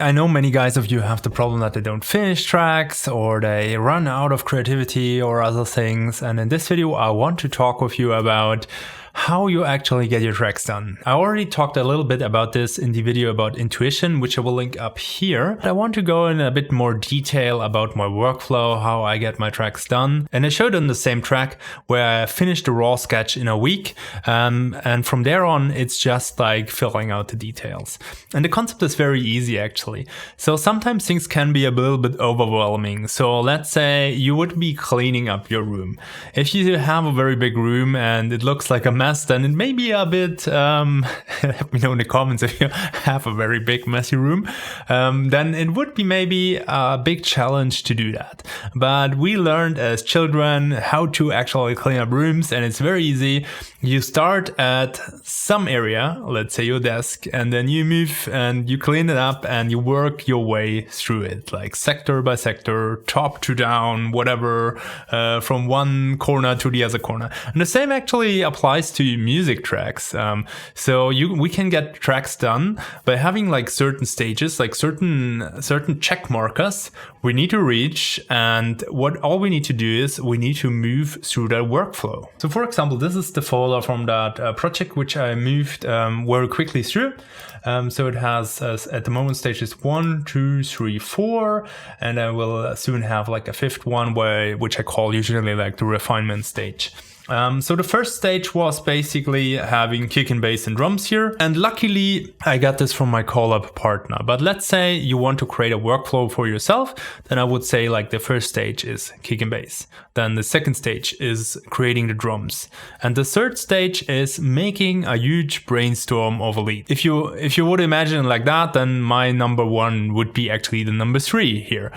I know many guys of you have the problem that they don't finish tracks or they run out of creativity or other things. And in this video, I want to talk with you about how you actually get your tracks done. I already talked a little bit about this in the video about intuition, which I will link up here. I want to go in a bit more detail about my workflow, how I get my tracks done. And I showed on the same track where I finished the raw sketch in a week. And from there on, it's just like filling out the details. And the concept is very easy, actually. So sometimes things can be a little bit overwhelming. So let's say you would be cleaning up your room. If you have a very big room and it looks like a mess, then it may be a bit, let me know in the comments if you have a very big messy room, then it would be maybe a big challenge to do that. But we learned as children how to actually clean up rooms, and it's very easy. You start at some area, let's say your desk, and then you move and you clean it up and you work your way through it, like sector by sector, top to down, whatever, from one corner to the other corner. And the same actually applies to music tracks. So we can get tracks done by having like certain stages, like certain check markers we need to reach, and all we need to do is we need to move through that workflow. So for example, this is the folder from that project which I moved very quickly through. So it has at the moment stages 1, 2, 3, 4, and I will soon have like a fifth one which I call usually like the refinement stage. So the first stage was basically having kick and bass and drums here. And luckily I got this from my collab partner. But let's say you want to create a workflow for yourself, then I would say like the first stage is kick and bass. Then the second stage is creating the drums. And the third stage is making a huge brainstorm of a lead. If you would imagine like that, then my number one would be actually the number 3 here.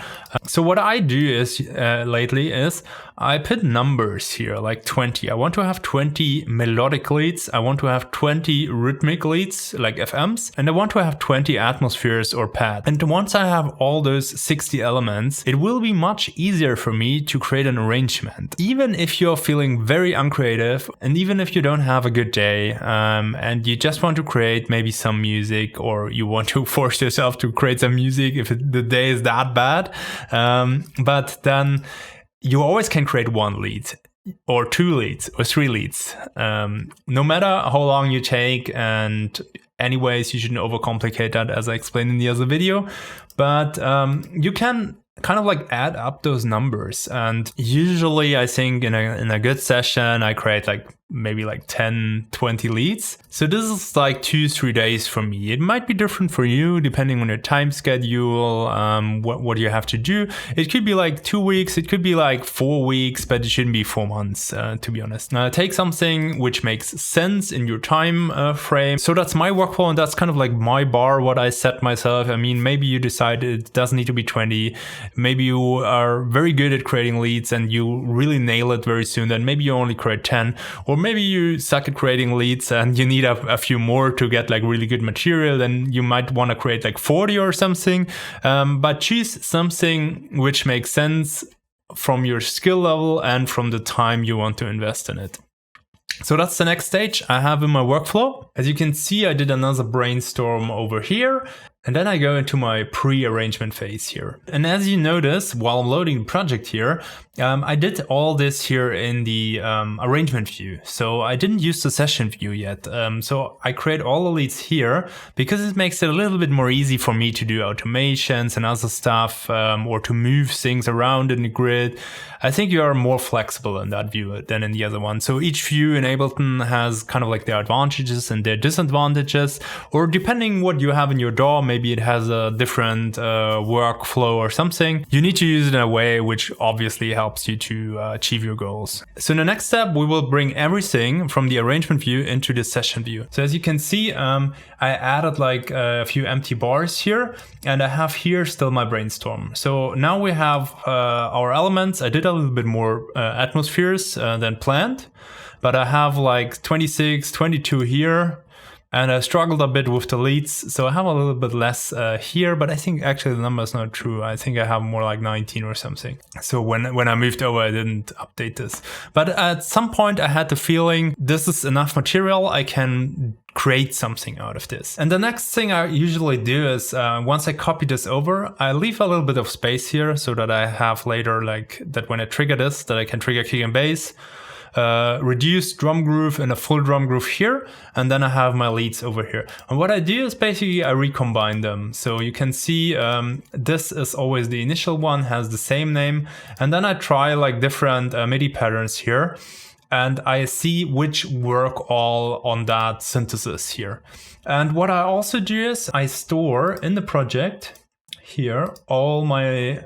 So what I do is lately is I put numbers here, like 20. I want to have 20 melodic leads. I want to have 20 rhythmic leads, like FMs. And I want to have 20 atmospheres or pads. And once I have all those 60 elements, it will be much easier for me to create an arrangement. Even if you're feeling very uncreative, and even if you don't have a good day, and you just want to create maybe some music, or you want to force yourself to create some music if the day is that bad, but then you always can create 1 lead or 2 leads or 3 leads, no matter how long you take. And anyways, you shouldn't overcomplicate that, as I explained in the other video, but you can kind of like add up those numbers. And usually I think in a good session, I create like maybe like 10, 20 leads. So this is like 2-3 days for me. It might be different for you depending on your time schedule, what you have to do. It could be like 2 weeks, it could be like 4 weeks, but it shouldn't be 4 months, to be honest. Now take something which makes sense in your time frame. So that's my workflow, and that's kind of like my bar, what I set myself. I mean, maybe you decide it doesn't need to be 20. Maybe you are very good at creating leads and you really nail it very soon. Then maybe you only create 10, or maybe you suck at creating leads and you need a few more to get like really good material. Then you might want to create like 40 or something. But choose something which makes sense from your skill level and from the time you want to invest in it. So that's the next stage I have in my workflow. As you can see, I did another brainstorm over here. And then I go into my pre-arrangement phase here. And as you notice, while I'm loading the project here, I did all this here in the arrangement view. So I didn't use the session view yet. So I create all the leads here because it makes it a little bit more easy for me to do automations and other stuff, or to move things around in the grid. I think you are more flexible in that view than in the other one. So each view in Ableton has kind of like their advantages and their disadvantages, or depending what you have in your DAW, maybe it has a different workflow or something. You need to use it in a way which obviously helps you to achieve your goals. So in the next step, we will bring everything from the arrangement view into the session view. So as you can see, I added like a few empty bars here, and I have here still my brainstorm. So now we have our elements. I did a little bit more atmospheres than planned, but I have like 26, 22 here. And I struggled a bit with the leads, so I have a little bit less here, but I think actually the number is not true. I think I have more like 19 or something. So when I moved over, I didn't update this. But at some point I had the feeling this is enough material, I can create something out of this. And the next thing I usually do is once I copy this over, I leave a little bit of space here so that I have later, like that when I trigger this, that I can trigger kick and bass. Reduced drum groove and a full drum groove here, and then I have my leads over here. And what I do is basically I recombine them. So you can see this is always the initial one, has the same name, and then I try like different MIDI patterns here, and I see which work all on that synthesis here. And what I also do is I store in the project here all my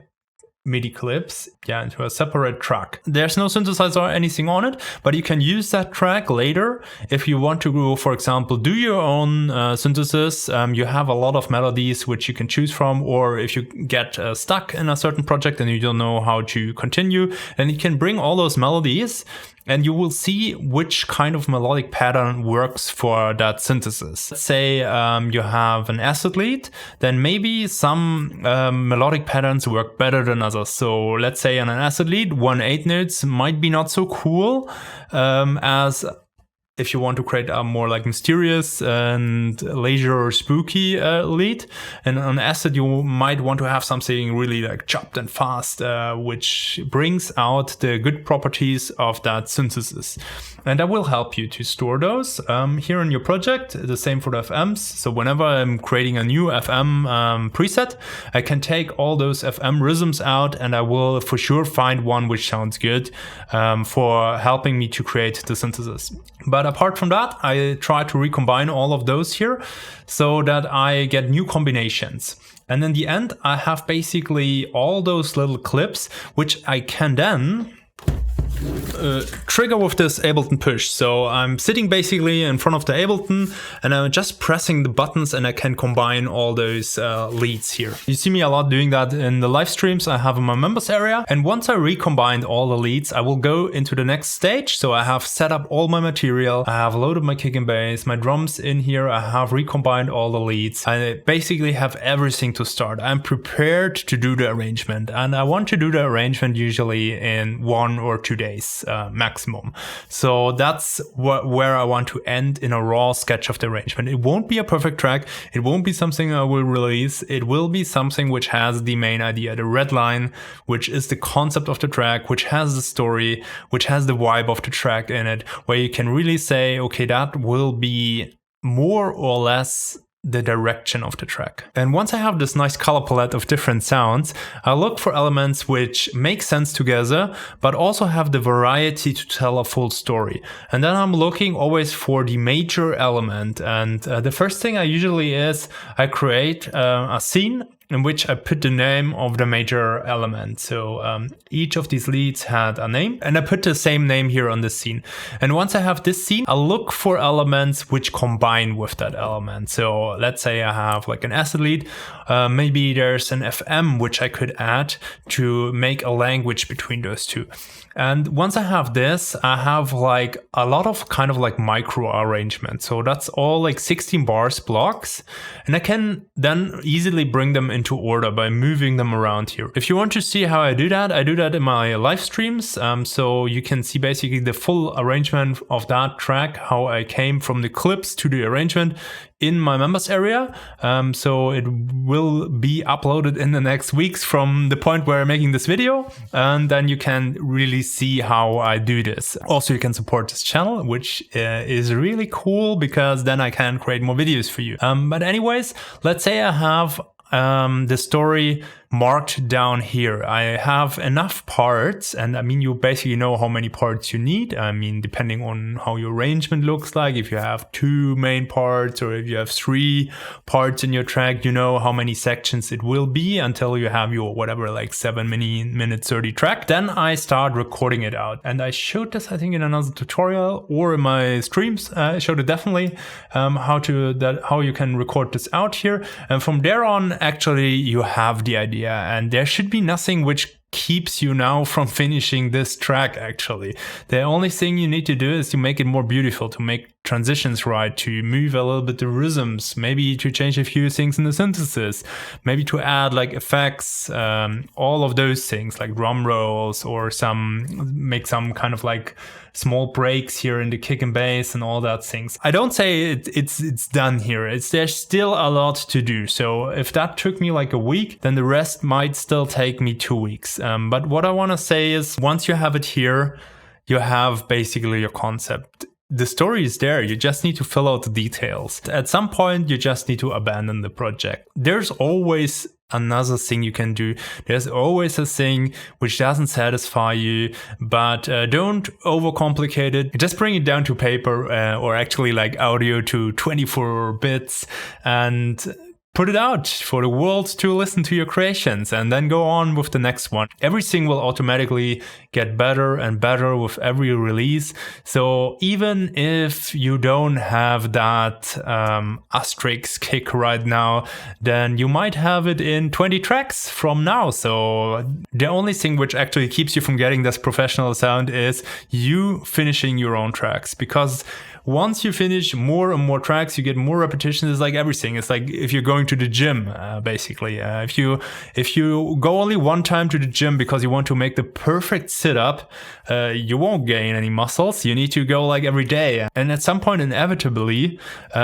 MIDI clips into a separate track. There's no synthesizer or anything on it, but you can use that track later if you want to go, for example, do your own synthesis. You have a lot of melodies which you can choose from, or if you get stuck in a certain project and you don't know how to continue, then you can bring all those melodies and you will see which kind of melodic pattern works for that synthesis. Let's say you have an acid lead, then maybe some melodic patterns work better than others. So let's say on an acid lead, 1/8 notes might be not so cool as if you want to create a more like mysterious and leisure or spooky lead. And on acid, you might want to have something really like chopped and fast, which brings out the good properties of that synthesis. And that will help you to store those here in your project. The same for the FMs. So whenever I'm creating a new FM preset, I can take all those FM rhythms out and I will for sure find one which sounds good for helping me to create the synthesis. But apart from that, I try to recombine all of those here so that I get new combinations. And in the end, I have basically all those little clips, which I can then trigger with this Ableton push. So I'm sitting basically in front of the Ableton and I'm just pressing the buttons and I can combine all those leads here. You see me a lot doing that in the live streams I have in my members area. And once I recombined all the leads, I will go into the next stage. So I have set up all my material. I have loaded my kick and bass, my drums in here. I have recombined all the leads. I basically have everything to start. I'm prepared to do the arrangement, and I want to do the arrangement usually in 1 or 2 days. Maximum. So that's where I want to end in a raw sketch of the arrangement. It won't be a perfect track. It won't be something I will release. It will be something which has the main idea, the red line, which is the concept of the track, which has the story, which has the vibe of the track in it, where you can really say, okay, that will be more or less the direction of the track. And once I have this nice color palette of different sounds, I look for elements which make sense together, but also have the variety to tell a full story. And then I'm looking always for the major element. And the first thing I usually is I create a scene in which I put the name of the major element. So each of these leads had a name, and I put the same name here on the scene. And once I have this scene, I look for elements which combine with that element. So let's say I have like an acid lead. Maybe there's an FM which I could add to make a language between those two. And once I have this, I have like a lot of kind of like micro arrangement. So that's all like 16 bars blocks. And I can then easily bring them into order by moving them around here. If you want to see how I do that in my live streams. So you can see basically the full arrangement of that track, how I came from the clips to the arrangement in my members area. So it will be uploaded in the next weeks from the point where I'm making this video. And then you can really see how I do this. Also, you can support this channel, which is really cool because then I can create more videos for you. But anyways, let's say I have the story marked down here. I have enough parts, and I mean, you basically know how many parts you need. I mean, depending on how your arrangement looks like, if you have 2 main parts or if you have 3 parts in your track, you know how many sections it will be until you have your whatever, like 7-minute 30 track. Then I start recording it out. And I showed this, I think, in another tutorial or in my streams. I showed it definitely how you can record this out here. And from there on, actually, you have the idea. And there should be nothing which keeps you now from finishing this track. Actually, the only thing you need to do is to make it more beautiful, transitions right, to move a little bit the rhythms, maybe to change a few things in the synthesis, maybe to add like effects, all of those things like drum rolls, or make some kind of like small breaks here in the kick and bass and all that things. I don't say it's done here. There's still a lot to do. So if that took me like a week, then the rest might still take me 2 weeks. But what I want to say is, once you have it here, you have basically your concept. The story is there. You just need to fill out the details. At some point, you just need to abandon the project. There's always another thing you can do. There's always a thing which doesn't satisfy you, but don't overcomplicate it. Just bring it down to paper, or actually like audio to 24 bits, and put it out for the world to listen to your creations, and then go on with the next one. Everything will automatically get better and better with every release. So even if you don't have that asterisk kick right now, then you might have it in 20 tracks from now. So the only thing which actually keeps you from getting this professional sound is you finishing your own tracks, because once you finish more and more tracks, you get more repetitions. It's like everything. It's like if you're going to the gym, basically. If you go only one time to the gym because you want to make the perfect sit-up, you won't gain any muscles. You need to go like every day. And at some point, inevitably,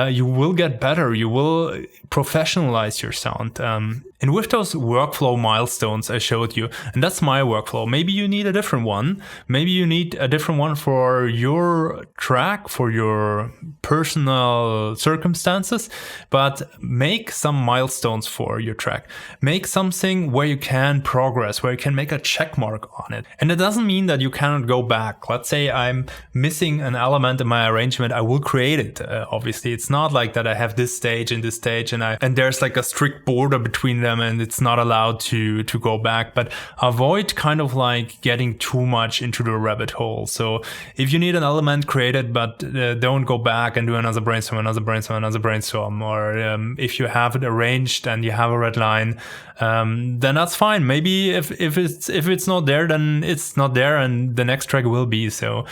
you will get better. You will professionalize your sound. And with those workflow milestones I showed you, and that's my workflow, maybe you need a different one. Maybe you need a different one for your track, for your personal circumstances, but make some milestones for your track. Make something where you can progress, where you can make a check mark on it. And it doesn't mean that you cannot go back. Let's say I'm missing an element in my arrangement, I will create it. Obviously, it's not like that I have this stage and this stage, and there's like a strict border between them, and it's not allowed to go back. But avoid kind of like getting too much into the rabbit hole. So if you need an element, create it, but don't go back and do another brainstorm, or if you have it arranged and you have a red line, then that's fine. Maybe if it's not there, then it's not there, and the next track will be. So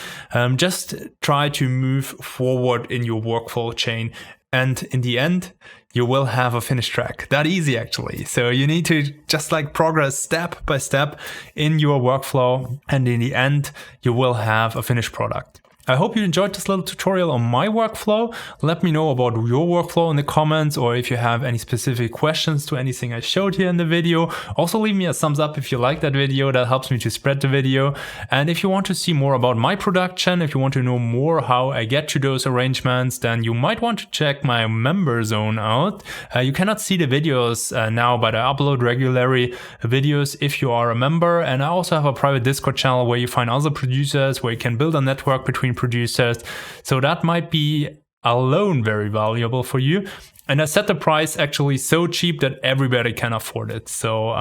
just try to move forward in your workflow chain, and in the end, you will have a finished track. That easy, actually. So you need to just like progress step by step in your workflow, and in the end, you will have a finished product. I hope you enjoyed this little tutorial on my workflow. Let me know about your workflow in the comments, or if you have any specific questions to anything I showed here in the video. Also leave me a thumbs up if you like that video. That helps me to spread the video. And if you want to see more about my production, if you want to know more how I get to those arrangements, then you might want to check my member zone out. You cannot see the videos now, but I upload regularly videos if you are a member. And I also have a private Discord channel where you find other producers, where you can build a network between producers. So that might be alone very valuable for you. And I set the price actually so cheap that everybody can afford it. So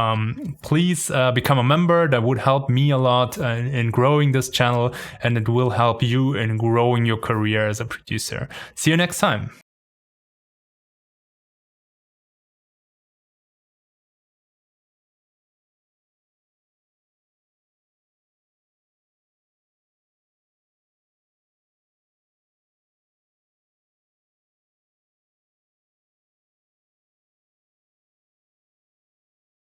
please become a member. That would help me a lot in growing this channel, and it will help you in growing your career as a producer. See you next time.